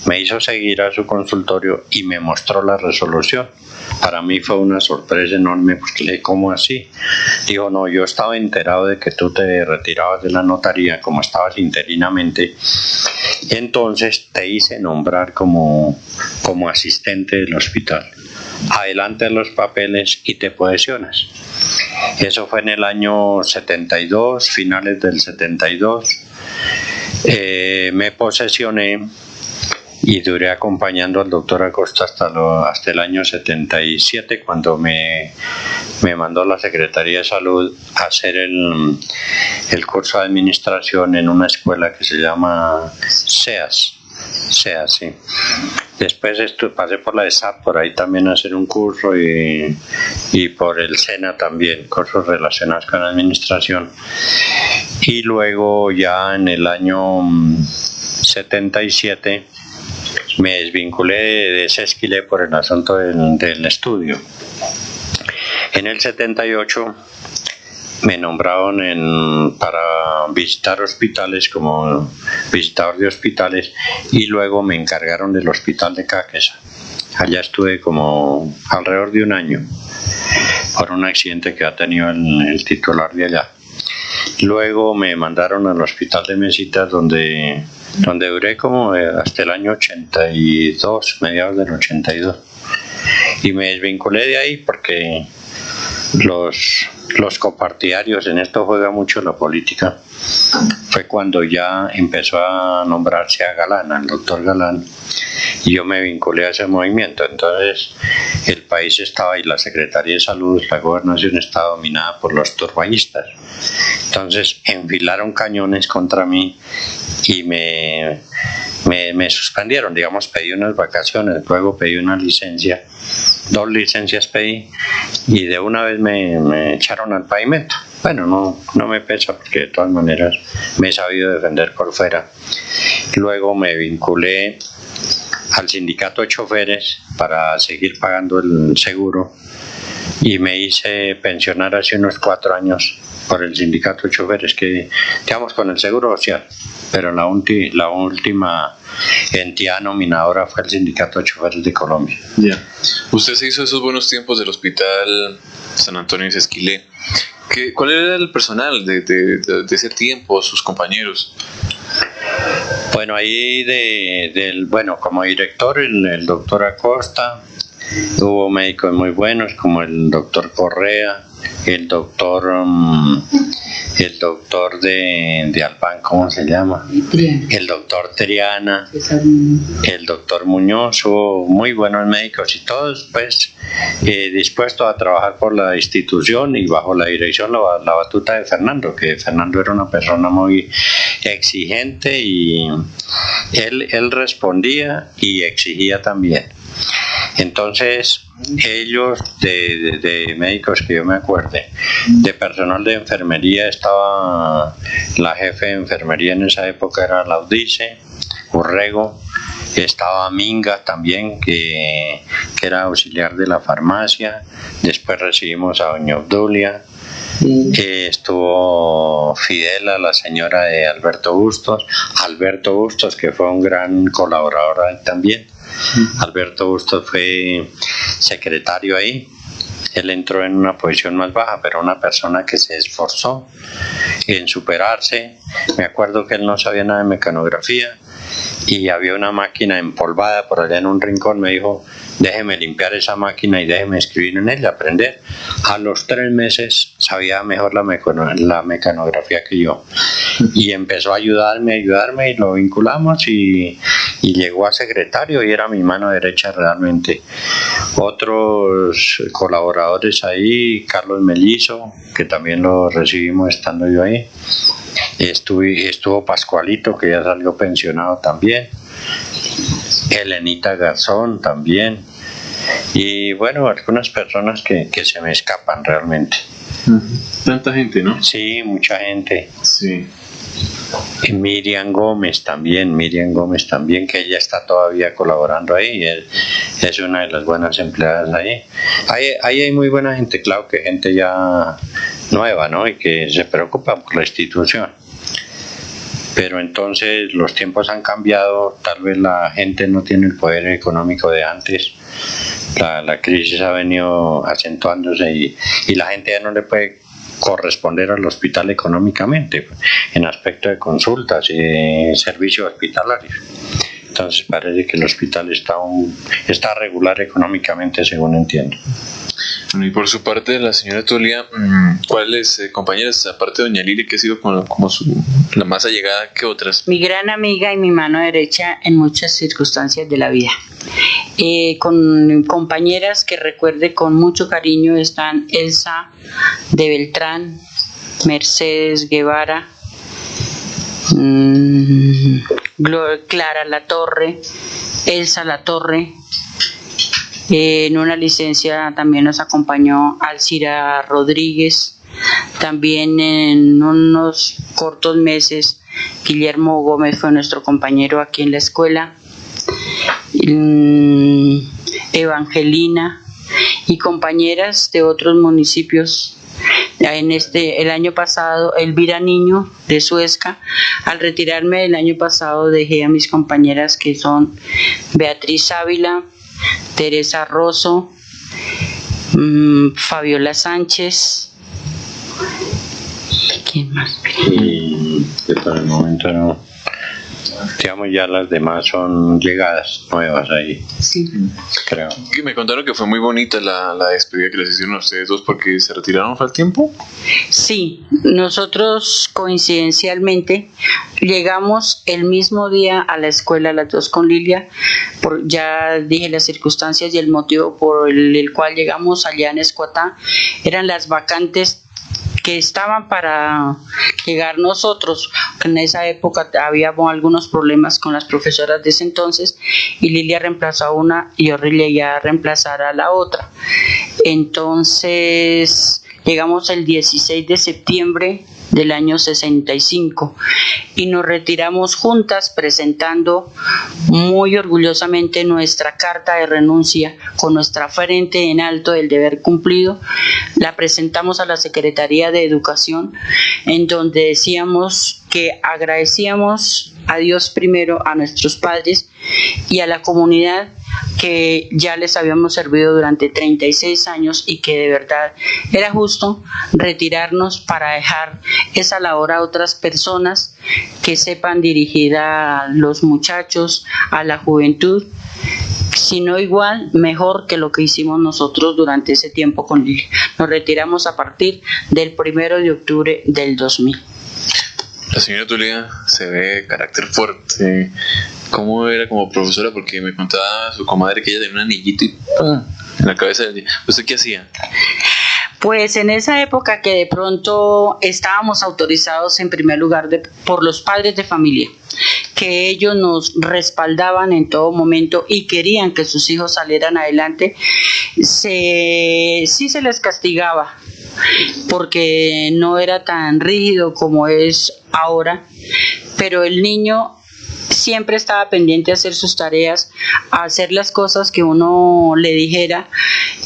Me hizo seguir a su consultorio y me mostró la resolución. Para mí fue una sorpresa enorme, porque le dije, ¿cómo así? Dijo, no, yo estaba enterado de que tú te retirabas de la notaría, como estabas interinamente, entonces te hice nombrar como asistente del hospital. Adelante los papeles y te posesionas. Eso fue en el año 72, finales del 72. Me posesioné y duré acompañando al doctor Acosta hasta el año 77, cuando me mandó la Secretaría de Salud a hacer el curso de administración en una escuela que se llama SEAS, sí. Después pasé por la ESAP, por ahí también a hacer un curso y por el SENA también, cursos relacionados con la administración. Y luego ya en el año 77 me desvinculé de Sesquilé por el asunto del estudio. En el 78 me nombraron para visitar hospitales, como visitador de hospitales, y luego me encargaron del hospital de Caquesa. Allá estuve como alrededor de un año por un accidente que ha tenido el titular de allá. Luego me mandaron al hospital de Mesitas, donde duré como hasta el año 82, mediados del 82. Y me desvinculé de ahí porque los copartidarios, en esto juega mucho la política. Fue cuando ya empezó a nombrarse a Galán, al doctor Galán, y yo me vinculé a ese movimiento. Entonces el país estaba, y la Secretaría de Salud, la gobernación, estaba dominada por los turbañistas. Entonces enfilaron cañones contra mí y me suspendieron, digamos, pedí unas vacaciones, luego pedí una licencia, 2 licencias pedí, y de una vez me echaron al pavimento. Bueno, no me pesa, porque de todas maneras me he sabido defender por fuera. Luego me vinculé al sindicato de choferes para seguir pagando el seguro y me hice pensionar hace unos 4 años por el sindicato de choferes, que digamos con el seguro social, pero la última entidad nominadora fue el sindicato de choferes de Colombia. Ya. Usted se hizo esos buenos tiempos del hospital San Antonio de Sesquilé. ¿Cuál era el personal de ese tiempo, sus compañeros? Bueno, ahí como director el doctor Acosta, hubo médicos muy buenos como el doctor Correa, el doctor de Albán, ¿cómo se llama? El doctor Triana, el doctor Muñoz, muy buenos médicos y todos pues dispuestos a trabajar por la institución y bajo la dirección, la batuta de Fernando, que Fernando era una persona muy exigente y él respondía y exigía también. Entonces ellos de médicos que yo me acuerde, de personal de enfermería estaba la jefe de enfermería en esa época, era Laudice Urrego, estaba Minga también, que era auxiliar de la farmacia. Después recibimos a doña Obdulia, estuvo Fidela, la señora de Alberto Bustos, que fue un gran colaborador también. Alberto Bustos fue secretario ahí. Él entró en una posición más baja, pero una persona que se esforzó en superarse. Me acuerdo que él no sabía nada de mecanografía y había una máquina empolvada por allá en un rincón. Me dijo: déjeme limpiar esa máquina y déjeme escribir en ella, aprender. A los 3 meses sabía mejor la mecanografía que yo y empezó a ayudarme y lo vinculamos y llegó a secretario y era mi mano derecha realmente. Otros colaboradores ahí, Carlos Melizo, que también lo recibimos estando yo ahí. Estuvo Pascualito, que ya salió pensionado también. Elenita Garzón también. Y bueno, algunas personas que se me escapan realmente. Tanta gente, ¿no? Sí, mucha gente. Sí. Y Miriam Gómez también, que ella está todavía colaborando ahí, es una de las buenas empleadas ahí. Ahí hay muy buena gente, claro, que gente ya nueva, ¿no? Y que se preocupa por la institución. Pero entonces los tiempos han cambiado, tal vez la gente no tiene el poder económico de antes, la crisis ha venido acentuándose y la gente ya no le puede corresponder al hospital económicamente en aspecto de consultas y servicios hospitalarios. Entonces parece que el hospital está regular económicamente, según entiendo. Bueno, y por su parte, la señora Tulia, ¿cuáles compañeras, aparte de doña Lili, que ha sido como la más allegada que otras? Mi gran amiga y mi mano derecha en muchas circunstancias de la vida. Con compañeras que recuerde con mucho cariño están Elsa de Beltrán, Mercedes Guevara, Clara Latorre, Elsa Latorre. En una licencia también nos acompañó Alcira Rodríguez. También en unos cortos meses Guillermo Gómez fue nuestro compañero aquí en la escuela. Evangelina y compañeras de otros municipios. El año pasado, Elvira Niño de Suezca. Al retirarme el año pasado dejé a mis compañeras que son Beatriz Ávila, Teresa Rosso, Fabiola Sánchez. ¿Quién más? Y por el momento no. Digamos, ya las demás son llegadas nuevas ahí. Sí. Creo. Y me contaron que fue muy bonita la despedida que les hicieron a ustedes dos porque se retiraron al tiempo. Sí, nosotros coincidencialmente llegamos el mismo día a la escuela, las dos con Lilia. Ya dije las circunstancias y el motivo por el cual llegamos allá en Escuatá. Eran las vacantes que estaban para llegar nosotros. En esa época había algunos problemas con las profesoras de ese entonces y Lilia reemplazó a una y yo llegué a reemplazar a la otra. Entonces llegamos el 16 de septiembre del año 65 y nos retiramos juntas presentando muy orgullosamente nuestra carta de renuncia con nuestra frente en alto del deber cumplido. La presentamos a la Secretaría de Educación, en donde decíamos que agradecíamos a Dios primero, a nuestros padres y a la comunidad que ya les habíamos servido durante 36 años y que de verdad era justo retirarnos para dejar esa labor a otras personas que sepan dirigir a los muchachos, a la juventud, sino igual, mejor que lo que hicimos nosotros durante ese tiempo con Lilia. Nos retiramos a partir del 1 de octubre del 2000. La señora Tulia se ve carácter fuerte. ¿Cómo era como profesora? Porque me contaba su comadre que ella tenía un anillito y ¡pum! En la cabeza. ¿Usted qué hacía? Pues en esa época que de pronto estábamos autorizados en primer lugar por los padres de familia, que ellos nos respaldaban en todo momento y querían que sus hijos salieran adelante, sí se les castigaba, porque no era tan rígido como es ahora, pero el niño siempre estaba pendiente a hacer sus tareas, a hacer las cosas que uno le dijera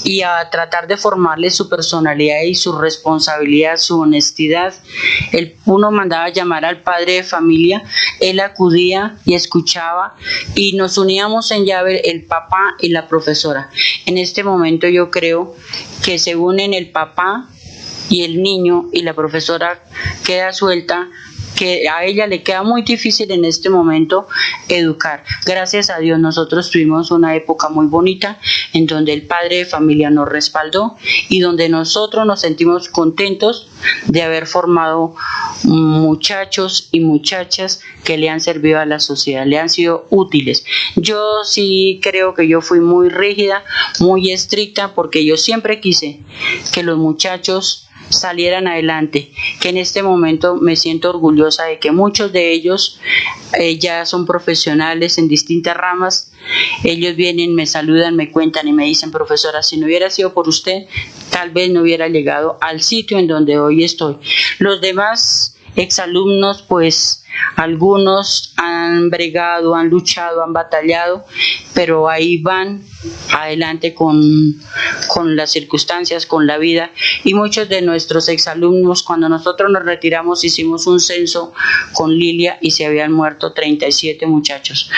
y a tratar de formarle su personalidad y su responsabilidad, su honestidad. Uno mandaba llamar al padre de familia, él acudía y escuchaba y nos uníamos en llave el papá y la profesora. En este momento yo creo que se unen el papá y el niño y la profesora queda suelta, que a ella le queda muy difícil en este momento educar. Gracias a Dios nosotros tuvimos una época muy bonita en donde el padre de familia nos respaldó y donde nosotros nos sentimos contentos de haber formado muchachos y muchachas que le han servido a la sociedad, le han sido útiles. Yo sí creo que yo fui muy rígida, muy estricta, porque yo siempre quise que los muchachos salieran adelante, que en este momento me siento orgullosa de que muchos de ellos ya son profesionales en distintas ramas. Ellos vienen, me saludan, me cuentan y me dicen: profesora, si no hubiera sido por usted, tal vez no hubiera llegado al sitio en donde hoy estoy. Los demás exalumnos, pues algunos han bregado, han luchado, han batallado, pero ahí van adelante con las circunstancias, con la vida. Y muchos de nuestros exalumnos, cuando nosotros nos retiramos, hicimos un censo con Lilia y se habían muerto 37 muchachos.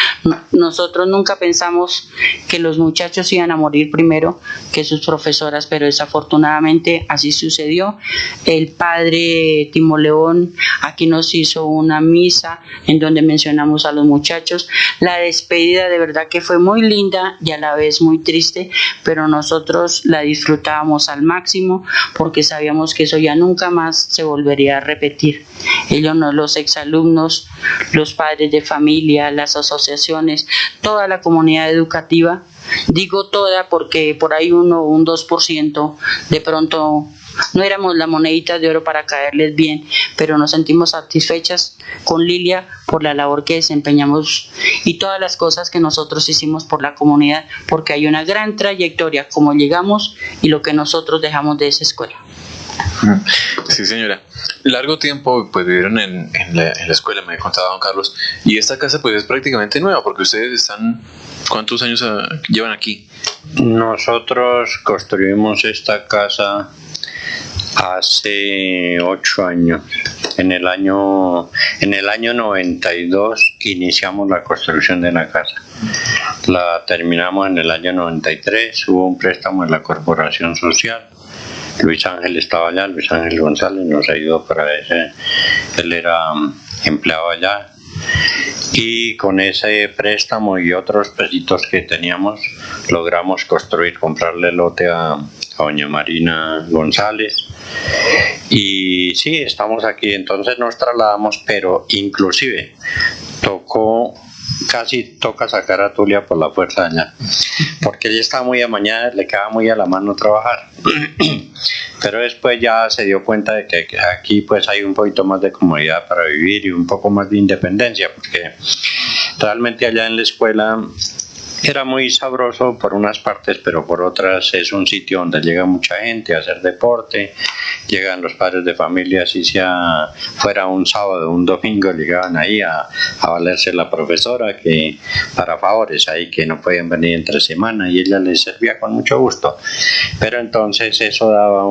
Nosotros nunca pensamos que los muchachos iban a morir primero que sus profesoras, pero desafortunadamente así sucedió. El padre Timo León aquí nos hizo una misa en donde mencionamos a los muchachos. La despedida de verdad que fue muy linda y a la vez muy triste, pero nosotros la disfrutábamos al máximo porque sabíamos que eso ya nunca más se volvería a repetir. Ellos, los exalumnos, los padres de familia, las asociaciones, toda la comunidad educativa, digo toda porque por ahí un 2% de pronto no éramos la monedita de oro para caerles bien, pero nos sentimos satisfechas con Lilia por la labor que desempeñamos y todas las cosas que nosotros hicimos por la comunidad, porque hay una gran trayectoria, como llegamos y lo que nosotros dejamos de esa escuela. Sí, señora. Largo tiempo pues vivieron en la escuela, me contaba don Carlos, y esta casa pues es prácticamente nueva, porque ustedes están... ¿Cuántos años llevan aquí? Nosotros construimos esta casa hace 8 años. En el año 92 iniciamos la construcción de la casa. La terminamos en el año 93, hubo un préstamo en la Corporación Social. Luis Ángel estaba allá, Luis Ángel González nos ayudó para ese, él era empleado allá. Y con ese préstamo y otros pesitos que teníamos, logramos comprarle lote a doña Marina González. Y sí, estamos aquí, entonces nos trasladamos, pero inclusive casi toca sacar a Tulia por la fuerza allá, porque ella estaba muy amañada, le quedaba muy a la mano trabajar. Pero después ya se dio cuenta de que aquí pues hay un poquito más de comodidad para vivir y un poco más de independencia, porque realmente allá en la escuela era muy sabroso por unas partes, pero por otras es un sitio donde llega mucha gente a hacer deporte, llegan los padres de familia, si sea fuera un sábado o un domingo, llegaban ahí a valerse la profesora que para favores ahí que no podían venir entre semana, y ella les servía con mucho gusto. Pero entonces eso daba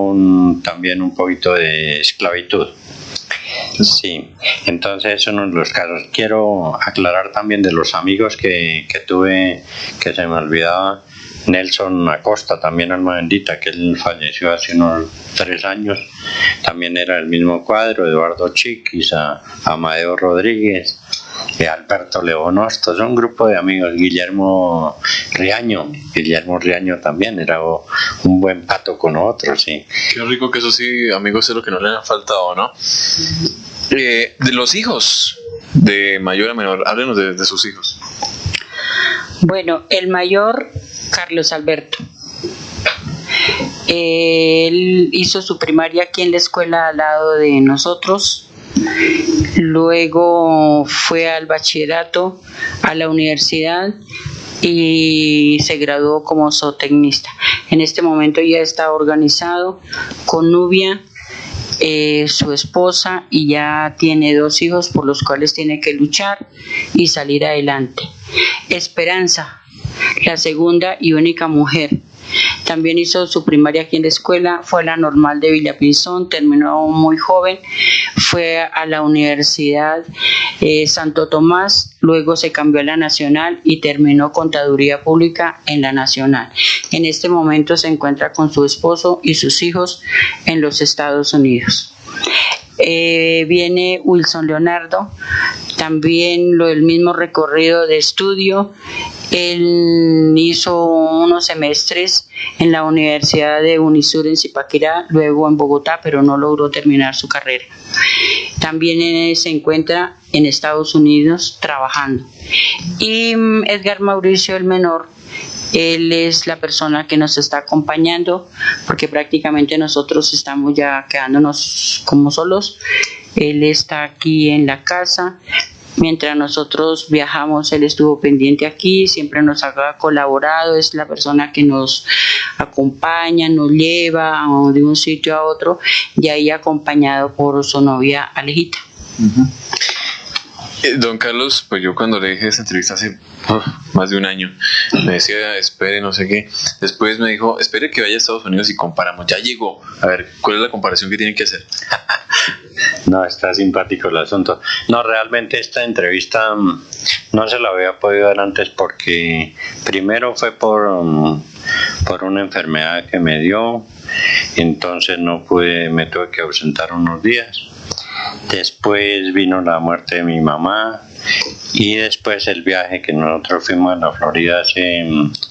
también un poquito de esclavitud. Sí, entonces es uno de los casos. Quiero aclarar también de los amigos que tuve, que se me olvidaba. Nelson Acosta, también alma bendita, que él falleció hace unos 3 años, también era el mismo cuadro. Eduardo Chiquis, Amadeo Rodríguez, Alberto León Hostos, un grupo de amigos, Guillermo Riaño también era un buen pato con otros, sí. Qué rico que eso sí, amigos, es lo que no le han faltado, ¿no? De los hijos, de mayor a menor, háblenos de sus hijos. Bueno, el mayor, Carlos Alberto. Él hizo su primaria aquí en la escuela al lado de nosotros. Luego fue al bachillerato, a la universidad y se graduó como zootecnista. En este momento ya está organizado con Nubia, su esposa, y ya tiene 2 hijos por los cuales tiene que luchar y salir adelante. Esperanza, la segunda y única mujer. También hizo su primaria aquí en la escuela, fue a la normal de Villapinzón, terminó muy joven, fue a la Universidad Santo Tomás, luego se cambió a la Nacional y terminó Contaduría Pública en la Nacional. En este momento se encuentra con su esposo y sus hijos en los Estados Unidos. Viene Wilson Leonardo, también el mismo recorrido de estudio. Él hizo unos semestres en la Universidad de Unisur en Zipaquirá, luego en Bogotá, pero no logró terminar su carrera. También se encuentra en Estados Unidos trabajando. Y Edgar Mauricio, el menor, él es la persona que nos está acompañando, porque prácticamente nosotros estamos ya quedándonos como solos. Él está aquí en la casa. Mientras nosotros viajamos, él estuvo pendiente aquí, siempre nos ha colaborado, es la persona que nos acompaña, nos lleva de un sitio a otro, y ahí acompañado por su novia Alejita. Don Carlos, pues yo cuando le dije esa entrevista hace más de un año, me decía, espere, no sé qué. Después me dijo, espere que vaya a Estados Unidos y comparamos. Ya llegó. A ver, ¿cuál es la comparación que tienen que hacer? No, está simpático el asunto. No, realmente esta entrevista no se la había podido dar antes porque primero fue por una enfermedad que me dio, entonces no pude, me tuve que ausentar unos días. Después vino la muerte de mi mamá y después el viaje que nosotros fuimos a la Florida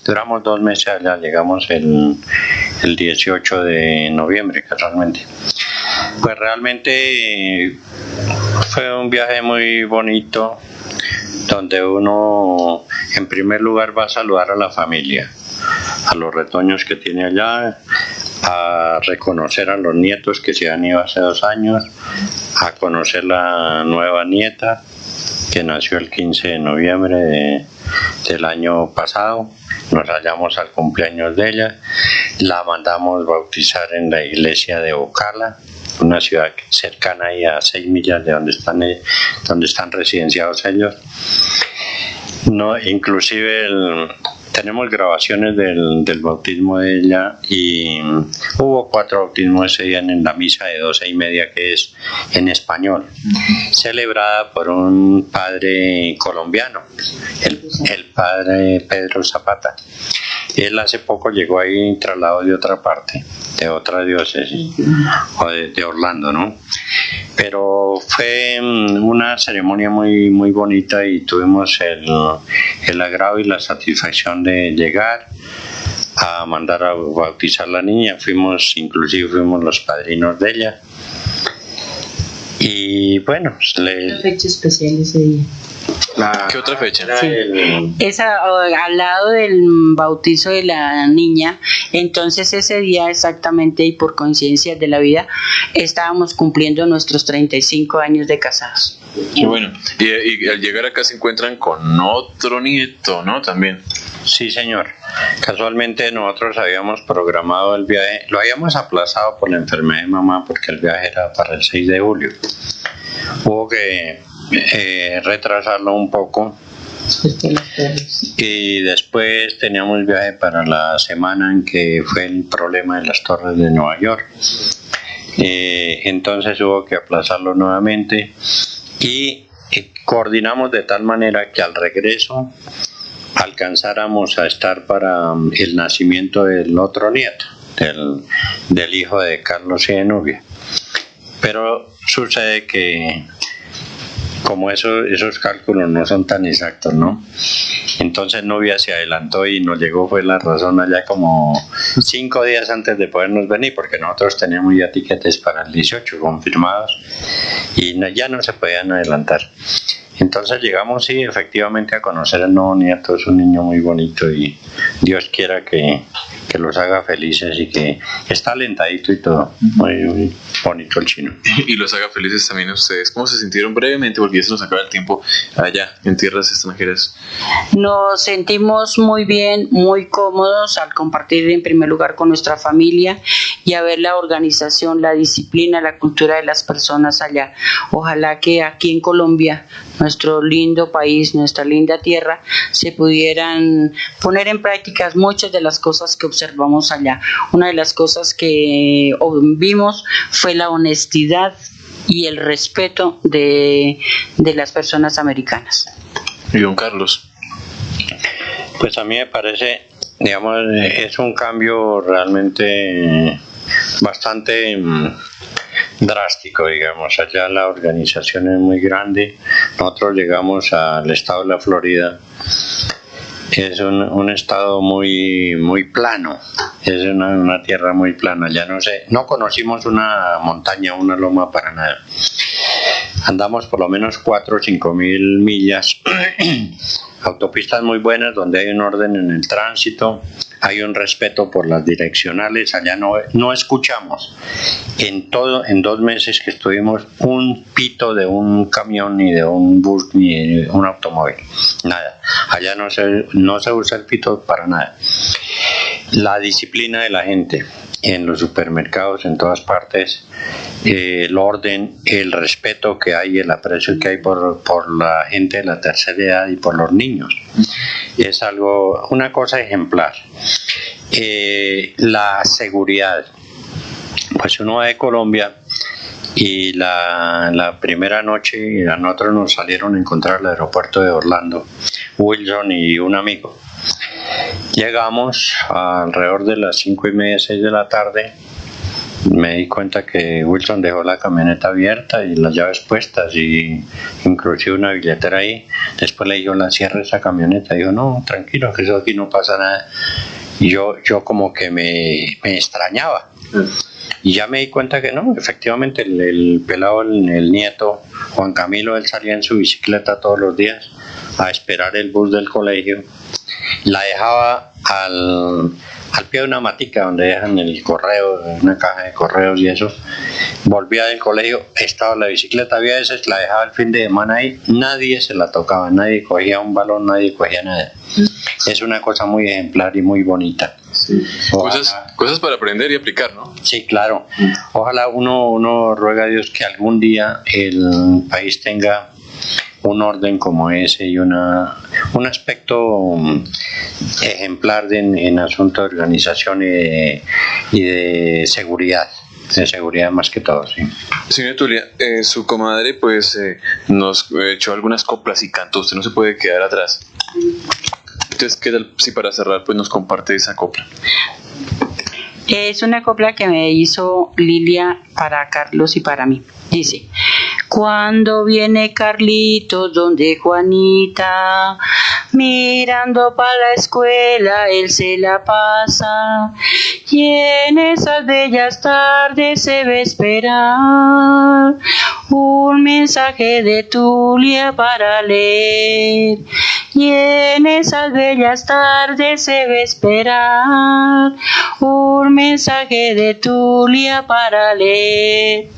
duramos 2 meses allá, llegamos el 18 de noviembre casualmente. Pues realmente fue un viaje muy bonito donde uno en primer lugar va a saludar a la familia, a los retoños que tiene allá, a reconocer a los nietos que se han ido hace 2 años, a conocer la nueva nieta que nació el 15 de noviembre del año pasado. Nos hallamos al cumpleaños de ella, la mandamos bautizar en la iglesia de Ocala, una ciudad cercana ahí a 6 millas de donde están residenciados ellos. No, inclusive tenemos grabaciones del bautismo de ella y hubo 4 bautismos ese día en la misa de 12:30 que es en español, celebrada por un padre colombiano, el padre Pedro Zapata. Él hace poco llegó ahí trasladado de otra parte, de otra diócesis, o de Orlando, ¿no? Pero fue una ceremonia muy, muy bonita y tuvimos el agrado y la satisfacción de llegar a mandar a bautizar a la niña. Inclusive fuimos los padrinos de ella. Y bueno, ¿Qué fecha especial ese día? ¿Qué otra fecha? Sí. Esa, al lado del bautizo de la niña. Entonces ese día exactamente, y por coincidencia de la vida, estábamos cumpliendo nuestros 35 años de casados. Qué bueno. Y al llegar acá se encuentran con otro nieto, ¿no? También. Sí, señor. Casualmente nosotros habíamos programado el viaje, lo habíamos aplazado por la enfermedad de mamá porque el viaje era para el 6 de julio. Hubo que retrasarlo un poco y después teníamos el viaje para la semana en que fue el problema de las torres de Nueva York. Entonces hubo que aplazarlo nuevamente y coordinamos de tal manera que al regreso alcanzáramos a estar para el nacimiento del otro nieto, del hijo de Carlos y de Nubia. Pero sucede que como esos cálculos no son tan exactos, ¿no? Entonces Nubia se adelantó y nos llegó, fue la razón, allá como 5 días antes de podernos venir, porque nosotros teníamos ya tiquetes para el 18 confirmados y ya no se podían adelantar. Entonces llegamos y efectivamente a conocer al nuevo nieto. Es un niño muy bonito y Dios quiera que los haga felices y que está alentadito y todo. Muy bonito el chino. Y los haga felices también a ustedes. ¿Cómo se sintieron brevemente? Porque ya se nos acaba el tiempo allá en tierras extranjeras. Nos sentimos muy bien, muy cómodos al compartir en primer lugar con nuestra familia y a ver la organización, la disciplina, la cultura de las personas allá. Ojalá que aquí en Colombia, nuestro lindo país, nuestra linda tierra, se pudieran poner en prácticas muchas de las cosas que observamos allá. Una de las cosas que vimos fue la honestidad y el respeto de las personas americanas. Y don Carlos. Pues a mí me parece, digamos, es un cambio realmente bastante drástico, digamos. Allá la organización es muy grande. Nosotros llegamos al estado de la Florida. Es un estado muy plano, es una tierra muy plana. Ya no conocimos una montaña, una loma para nada. Andamos por lo menos 4 o 5 mil millas, autopistas muy buenas donde hay un orden en el tránsito, hay un respeto por las direccionales. Allá no escuchamos en 2 meses que estuvimos un pito de un camión, ni de un bus, ni de un automóvil, nada. Allá no se usa el pito para nada. La disciplina de la gente en los supermercados, en todas partes, el orden, el respeto que hay, el aprecio que hay por la gente de la tercera edad y por los niños, es una cosa ejemplar. La seguridad, pues uno va de Colombia y la primera noche a nosotros nos salieron a encontrar al aeropuerto de Orlando, Wilson y un amigo. Llegamos alrededor de las 5:30, 6 de la tarde. Me di cuenta que Wilson dejó la camioneta abierta y las llaves puestas y inclusive una billetera ahí. Después le dijo, cierre esa camioneta. Dijo, no, tranquilo, que eso aquí no pasa nada. Y yo como que me extrañaba. Y ya me di cuenta que no, efectivamente el pelado, el nieto, Juan Camilo, él salía en su bicicleta todos los días a esperar el bus del colegio. La dejaba al pie de una matica donde dejan el correo, una caja de correos y eso. Volvía del colegio, estaba la bicicleta, había veces la dejaba el fin de semana ahí, nadie se la tocaba, nadie cogía un balón, nadie cogía nada. Es una cosa muy ejemplar y muy bonita. Sí. Cosas para aprender y aplicar, ¿no? Sí, claro. Ojalá uno ruega a Dios que algún día el país tenga un orden como ese y un aspecto ejemplar en asuntos de organización y de seguridad más que todo, sí. Señora Tulia, su comadre pues nos echó algunas coplas y cantos, usted no se puede quedar atrás. Entonces, ¿qué tal si para cerrar pues nos comparte esa copla? Es una copla que me hizo Lilia para Carlos y para mí. Dice: cuando viene Carlitos donde Juanita, mirando para la escuela él se la pasa, y en esas bellas tardes se ve esperar un mensaje de Tulia para leer. Y en esas bellas tardes se ve esperar un mensaje de Tulia para leer.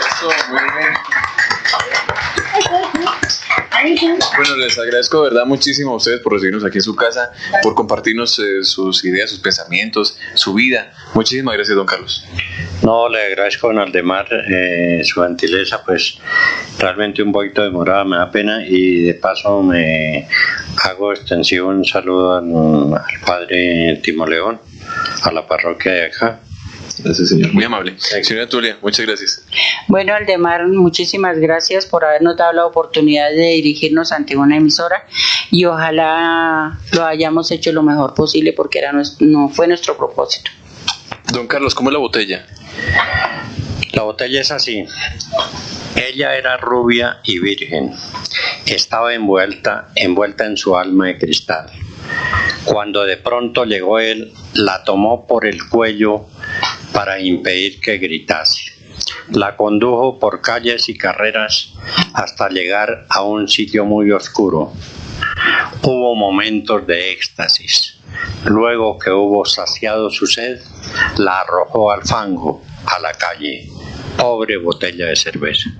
Eso, muy bien. Bueno, les agradezco de verdad muchísimo a ustedes por recibirnos aquí en su casa, por compartirnos sus ideas, sus pensamientos, su vida. Muchísimas gracias, don Carlos. No, le agradezco a don Aldemar su gentileza, pues realmente un poquito demorada, me da pena, y de paso me hago extensivo un saludo al padre Timo León, a la parroquia de acá. Gracias, señor. Muy amable. Señora Tulia, muchas gracias. Bueno, Aldemar, muchísimas gracias por habernos dado la oportunidad de dirigirnos ante una emisora y ojalá lo hayamos hecho lo mejor posible porque no fue nuestro propósito. Don Carlos, ¿cómo es la botella? La botella es así. Ella era rubia y virgen. Estaba envuelta en su alma de cristal. Cuando de pronto llegó él, la tomó por el cuello para impedir que gritase. La condujo por calles y carreras hasta llegar a un sitio muy oscuro. Hubo momentos de éxtasis. Luego que hubo saciado su sed, la arrojó al fango, a la calle. Pobre botella de cerveza.